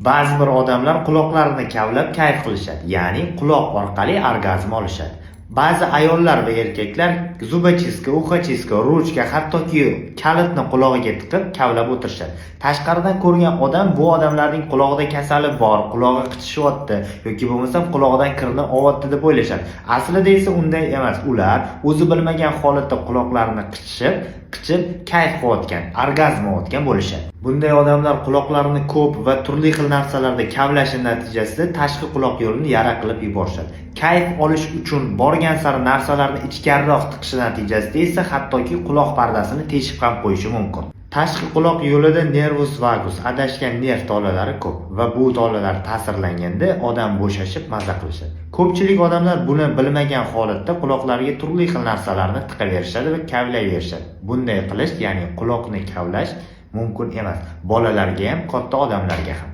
Ba'zi bir odamlar quloqlarini kavlab kayf qilishadi, ya'ni quloq orqali orgazm olishadi. Ba'zi ayollar va erkaklar zubochiska, uxachiska, ruchka, hattoki kalitni qulog'iga tiqib kavlab o'tirishadi. Tashqaridan ko'rgan odam bu odamlarning qulog'ida kasali bor, qulog'i qitishyapti yoki bo'lmasam qulog'idan kirni olyapti deb o'ylashadi. Aslida esa unday emas. Ular o'zi bilmagan holatda quloqlarini qichib kayf qilayotgan, orgazm olayotgan bo'lishadi. Bunday odamlar quloqlarini ko'p va turli xil narsalarda kavlashi natijasida tashqi quloq yo'lini yara qilib yuborishadi. Kayf olish uchun borgan sari narsalarni ichkariroq tiqishi natijasida esa hattoki quloq pardasini teshib ham qo'yishi mumkin. Tashqi quloq yo'lida nervus vagus, adashgan nerv tolalari ko'p va bu tolalar ta'sirlanganda odam bo'shashib maza qilishadi. Ko'pchilik odamlar buni bilmagan holatda quloqlariga turli xil narsalarni tiqaverishadi va kavlayverishadi. Bunday qilish, ya'ni quloqni kavlash mumkin emas. Bolalarga ham, katta odamlarga ham.